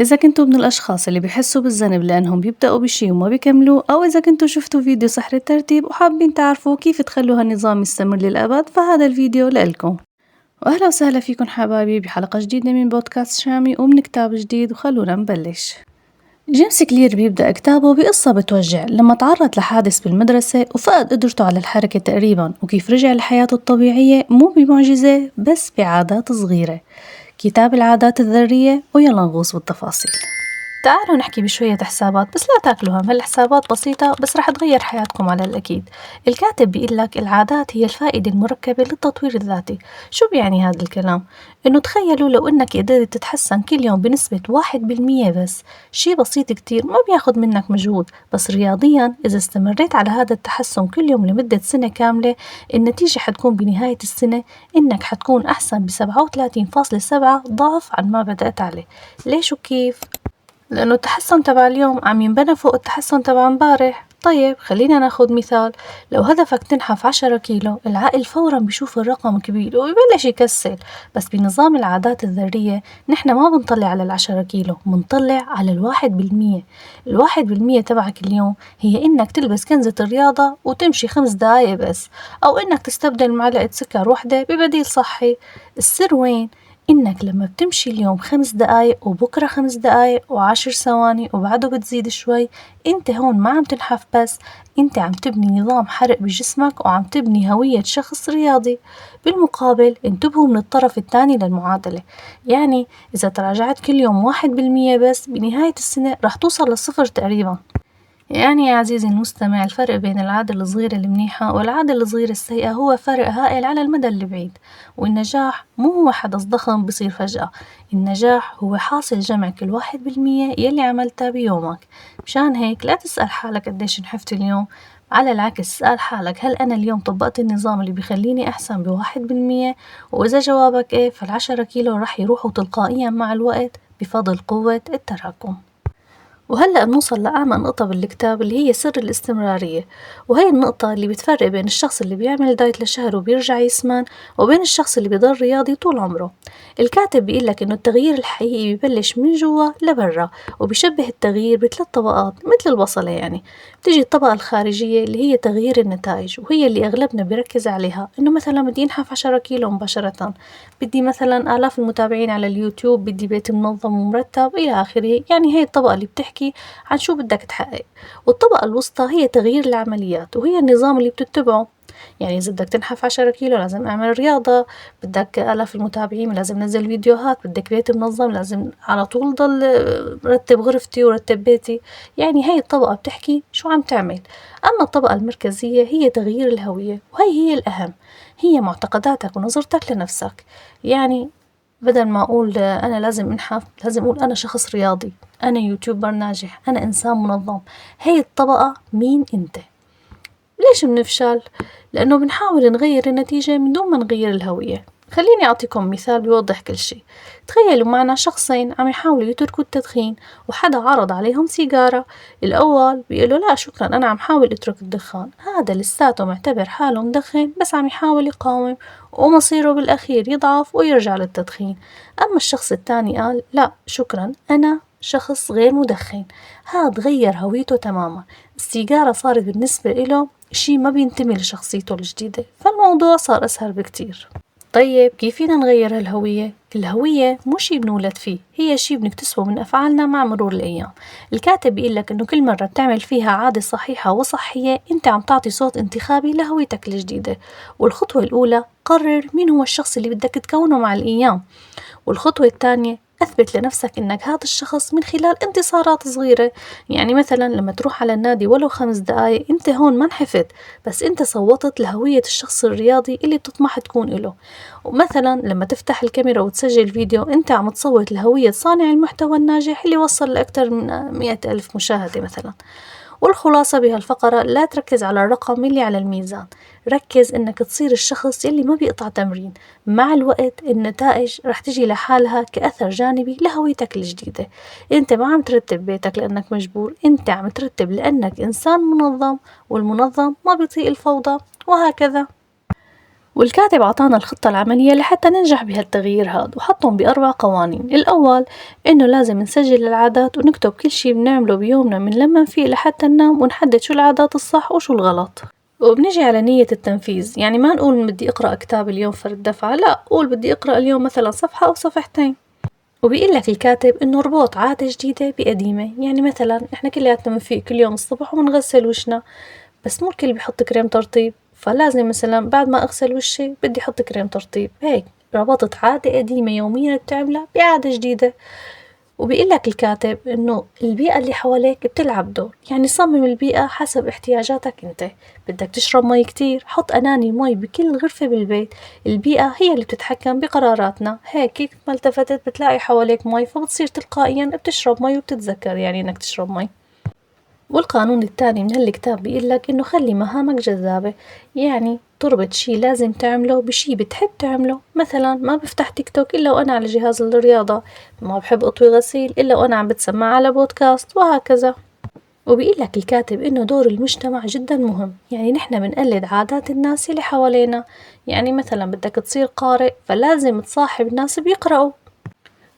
إذا كنتوا من الأشخاص اللي بيحسوا بالذنب لأنهم بيبدأوا بشي وما بيكملوه، أو إذا كنتوا شفتوا فيديو سحر الترتيب وحابين تعرفوا كيف تخلوا هالنظام يستمر للأبد، فهذا الفيديو لإلكم. وأهلا وسهلا فيكم حبايبي بحلقة جديدة من بودكاست شامي ومن كتاب جديد، وخلونا نبلش. جيمس كلير بيبدأ كتابه بقصة بتوجع لما تعرض لحادث بالمدرسة وفقد قدرته على الحركة تقريبا، وكيف رجع لحياته الطبيعية مو بمعجزة بس بعادات صغيرة. كتاب العادات الذرية، ويلا نغوص بالتفاصيل. تعالوا نحكي بشوية حسابات، بس لا تاكلوا هم، هالحسابات بسيطة بس رح تغير حياتكم على الأكيد. الكاتب بيقلك العادات هي الفائدة المركبة للتطوير الذاتي. شو بيعني هذا الكلام؟ إنه تخيلوا لو إنك قدرت تتحسن كل يوم بنسبة 1% بس، شي بسيط كتير ما بياخد منك مجهود، بس رياضيا إذا استمريت على هذا التحسن كل يوم لمدة سنة كاملة، النتيجة حتكون بنهاية السنة إنك حتكون أحسن ب37.7 ضعف عن ما بدأت عليه. ليش وكيف؟ لأنه التحسن تبع اليوم عم ينبنى فوق التحسن تبع امبارح. طيب خلينا ناخد مثال، لو هدفك تنحف 10 كيلو، العقل فورا بيشوف الرقم كبير ويبلش يكسل. بس بنظام العادات الذرية نحن ما بنطلع على 10 كيلو، بنطلع على 1%. 1% تبعك اليوم هي إنك تلبس كنزة الرياضة وتمشي 5 دقايق بس، أو إنك تستبدل معلقة سكر وحدة ببديل صحي. السر وين؟ إنك لما بتمشي اليوم 5 دقايق وبكرة 5 دقايق و10 ثواني وبعده بتزيد شوي، انت هون ما عم تنحف بس، انت عم تبني نظام حرق بجسمك وعم تبني هوية شخص رياضي. بالمقابل انتبهوا من الطرف الثاني للمعادلة، يعني إذا تراجعت كل يوم 1% بس، بنهاية السنة رح توصل للصفر تقريبا. يعني يا عزيزي المستمع، الفرق بين العادة الصغيرة المنيحة والعادة الصغيرة السيئة هو فرق هائل على المدى البعيد. والنجاح مو هو حدث ضخم بصير فجأة، النجاح هو حاصل جمع كل 1% يلي عملته بيومك. مشان هيك لا تسأل حالك قديش نحفت اليوم، على العكس اسأل حالك هل أنا اليوم طبقت النظام اللي بيخليني أحسن ب1%؟ وإذا جوابك إيه، فال10 كيلو رح يروحوا تلقائيا مع الوقت بفضل قوة التراكم. وهلأ بنوصل لأعمق نقطة بالكتاب اللي هي سر الاستمرارية، وهي النقطة اللي بتفرق بين الشخص اللي بيعمل دايت لشهر وبيرجع يسمن، وبين الشخص اللي بيضل رياضي طول عمره. الكاتب بيقولك إنه التغيير الحقيقي ببلش من جوا لبرا، وبيشبه التغيير ب3 طبقات مثل البصلة. يعني بتيجي الطبقة الخارجية اللي هي تغيير النتائج، وهي اللي أغلبنا بيركز عليها، إنه مثلا بدي ينحف 10 كيلو مباشرة، بدي مثلا آلاف المتابعين على اليوتيوب، بدي بيت منظم ومرتب إلى آخره. يعني هي الطبقة اللي بتحكي عن شو بدك تحقق. والطبقة الوسطى هي تغيير العمليات، وهي النظام اللي بتتبعه. يعني إذا بدك تنحف 10 كيلو لازم أعمل رياضة، بدك آلاف المتابعين لازم نزل فيديوهات، بدك بيت منظم لازم على طول ضل رتب غرفتي ورتب بيتي. يعني هاي الطبقة بتحكي شو عم تعمل. أما الطبقة المركزية هي تغيير الهوية، وهي هي الأهم، هي معتقداتك ونظرتك لنفسك. يعني بدل ما أقول أنا لازم أنحف، لازم أقول أنا شخص رياضي، أنا يوتيوبر ناجح، أنا إنسان منظم. هي الطبقة مين أنت. ليش بنفشل؟ لأنه بنحاول نغير النتيجة من دون ما نغير الهوية. خليني أعطيكم مثال بيوضح كل شيء. تخيلوا معنا شخصين عم يحاولوا يتركوا التدخين، وحدا عرض عليهم سيجارة. الأول بيقولوا لا شكرا، أنا عم حاول أترك الدخان. هذا لساته معتبر حاله مدخن بس عم يحاول يقاوم، ومصيره بالأخير يضعف ويرجع للتدخين. أما الشخص الثاني قال لا شكرا، أنا شخص غير مدخن. هاد غير هويته تماما، السيجارة صارت بالنسبة له شي ما بينتمي لشخصيته الجديدة، فالموضوع صار أسهل بكتير. طيب كيف فينا نغير هالهوية؟ الهوية مو شي بنولد فيه، هي شي بنكتسبه من أفعالنا مع مرور الأيام. الكاتب بيقولك إنه كل مرة بتعمل فيها عادة صحيحة وصحية، أنت عم تعطي صوت انتخابي لهويتك الجديدة. والخطوة الأولى، قرر مين هو الشخص اللي بدك تكونه مع الأيام. والخطوة الثانية، أثبت لنفسك إنك هذا الشخص من خلال انتصارات صغيرة. يعني مثلا لما تروح على النادي ولو 5 دقايق، أنت هون ما انحفت، بس أنت صوتت لهوية الشخص الرياضي اللي بتطمح تكون إله. ومثلا لما تفتح الكاميرا وتسجل فيديو، أنت عم تصوت لهوية صانع المحتوى الناجح اللي وصل لأكثر من 100,000 مشاهدة مثلا. والخلاصة بهالفقرة، لا تركز على الرقم اللي على الميزان، ركز إنك تصير الشخص اللي ما بيقطع تمرين. مع الوقت النتائج رح تجي لحالها كأثر جانبي لهويتك الجديدة. انت ما عم ترتب بيتك لأنك مجبور، انت عم ترتب لأنك إنسان منظم، والمنظم ما بيطيق الفوضى، وهكذا. والكاتب عطانا الخطة العملية لحتى ننجح بهالتغيير هذا، وحطهم ب4 قوانين. الأول إنه لازم نسجل العادات ونكتب كل شي بنعمله بيومنا من لما نفيق لحتى ننام، ونحدد شو العادات الصح وشو الغلط. وبنجي على نية التنفيذ، يعني ما نقول بدي أقرأ كتاب اليوم فرد دفعة، لا، قول بدي أقرأ اليوم مثلا صفحة أو صفحتين. وبيقول لك الكاتب إنه ربط عادة جديدة بقديمة، يعني مثلا إحنا كلياتنا بنفيق كل يوم الصبح وبنغسل وشنا، بس مو الكل بيحط كريم ترطيب، فلازم مثلا بعد ما أغسل وشي بدي أحط كريم ترطيب. هيك ربطت عادة قديمة يوميا بتعملها بعادة جديدة. وبيقول لك الكاتب إنه البيئة اللي حواليك بتلعب دور، يعني صمم البيئة حسب احتياجاتك أنت. بدك تشرب مي كتير، حط أناني مي بكل غرفة بالبيت. البيئة هي اللي بتتحكم بقراراتنا. هيك كيف ما التفتت بتلاقي حواليك مي، فبتصير تلقائيا بتشرب مي وبتتذكر يعني إنك تشرب مي. والقانون الثاني من هالكتاب بيقلك إنه خلي مهامك جذابة، يعني تربط شي لازم تعمله بشي بتحب تعمله. مثلا ما بفتح تيك توك إلا وأنا على جهاز الرياضة، ما بحب أطوي غسيل إلا وأنا عم بتسمع على بودكاست، وهكذا. وبيقلك الكاتب إنه دور المجتمع جدا مهم، يعني نحن بنقلد عادات الناس اللي حوالينا. يعني مثلا بدك تصير قارئ فلازم تصاحب الناس بيقرأوا.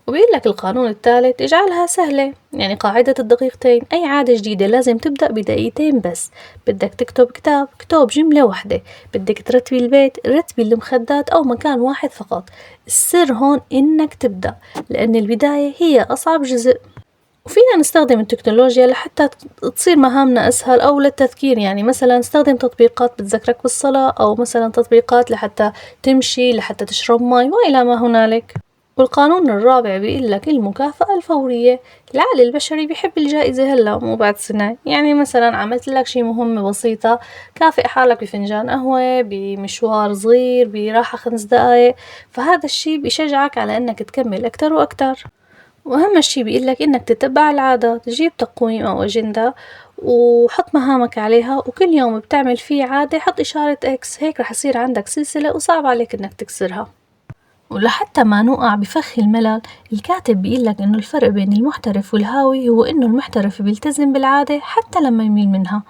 وبيقول لك القانون الثالث اجعلها سهلة، يعني قاعدة الدقيقتين. أي عادة جديدة لازم تبدأ بدقيقتين بس. بدك تكتب كتاب، اكتب جملة واحدة. بدك ترتبي البيت، رتبي المخدات أو مكان واحد فقط. السر هون إنك تبدأ، لأن البداية هي أصعب جزء. وفينا نستخدم التكنولوجيا لحتى تصير مهامنا أسهل أو للتذكير، يعني مثلا نستخدم تطبيقات بتذكرك بالصلاة، أو مثلا تطبيقات لحتى تمشي، لحتى تشرب مي، وإلى ما هنالك. والقانون الرابع بيقول لك المكافأة الفورية. العقل البشري بيحب الجائزة هلا مو بعد سنة. يعني مثلا عملت لك شي مهمة بسيطة، كافئ حالك بفنجان قهوة، بمشوار صغير، براحة 5 دقايق، فهذا الشي بيشجعك على انك تكمل اكتر واكتر. واهم شي بيقول لك انك تتبع العادات. جيب تقويم او اجندة وحط مهامك عليها، وكل يوم بتعمل فيه عادة حط اشارة اكس، هيك رح يصير عندك سلسلة وصعب عليك انك تكسرها. ولحتى ما نوقع بفخ الملل، الكاتب بيقلك إنه الفرق بين المحترف والهاوي هو إنه المحترف بيلتزم بالعادة حتى لما يميل منها،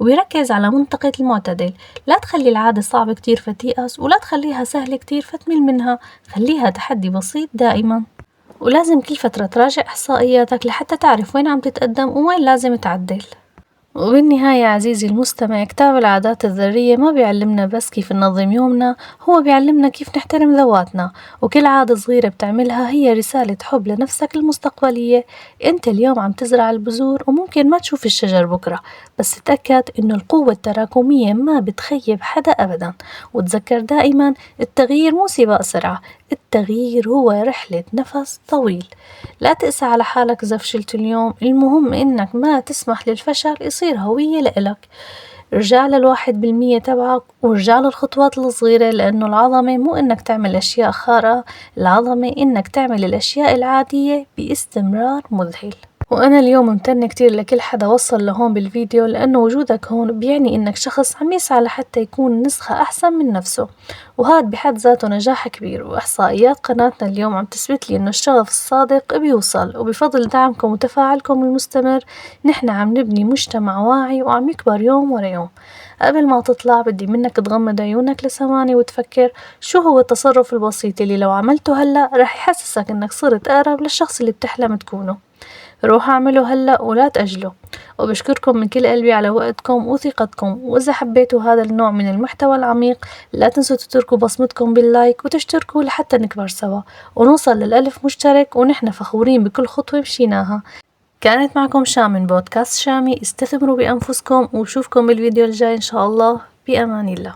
وبيركز على منطقة المعتدل. لا تخلي العادة صعبة كتير فتيأس، ولا تخليها سهلة كتير فتميل منها. خليها تحدي بسيط دائما. ولازم كل فترة تراجع إحصائياتك لحتى تعرف وين عم تتقدم ووين لازم تعدل. وبالنهاية عزيزي المستمع، كتاب العادات الذرية ما بيعلمنا بس كيف ننظم يومنا، هو بيعلمنا كيف نحترم ذواتنا. وكل عادة صغيرة بتعملها هي رسالة حب لنفسك المستقبلية. انت اليوم عم تزرع البذور، وممكن ما تشوف الشجر بكرة، بس تأكد انه القوة التراكمية ما بتخيب حدا أبدا. وتذكر دائما التغيير مو سباق سرعة، التغيير هو رحلة نفس طويل. لا تقسى على حالك إذا فشلت اليوم، المهم إنك ما تسمح للفشل يصير هوية لإلك. ارجع لل1% تبعك، وارجع للخطوات الصغيرة، لأنه العظمة مو إنك تعمل أشياء خارقة، العظمة إنك تعمل الأشياء العادية باستمرار مذهل. وأنا اليوم ممتنة كتير لكل حدا وصل لهون بالفيديو، لأنه وجودك هون بيعني إنك شخص عم يسعى لحتى يكون نسخة أحسن من نفسه، وهذا بحد ذاته نجاح كبير. وإحصائيات قناتنا اليوم عم تثبت لي إنه الشغف الصادق بيوصل، وبفضل دعمكم وتفاعلكم المستمر نحن عم نبني مجتمع واعي وعم يكبر يوم ورا يوم. قبل ما تطلع بدي منك تغمض عيونك لثواني وتفكر شو هو التصرف البسيط اللي لو عملته هلأ رح يحسسك إنك صرت أقرب للشخص اللي بتحلم تكونه. روح اعمله هلأ ولا تأجله. وبشكركم من كل قلبي على وقتكم وثقتكم. وإذا حبيتوا هذا النوع من المحتوى العميق لا تنسوا تتركوا بصمتكم باللايك وتشتركوا لحتى نكبر سوا ونوصل لل1000 مشترك، ونحن فخورين بكل خطوة مشيناها. كانت معكم شام من بودكاست شامي. استثمروا بأنفسكم، وشوفكم بالفيديو الجاي إن شاء الله. بأمان الله.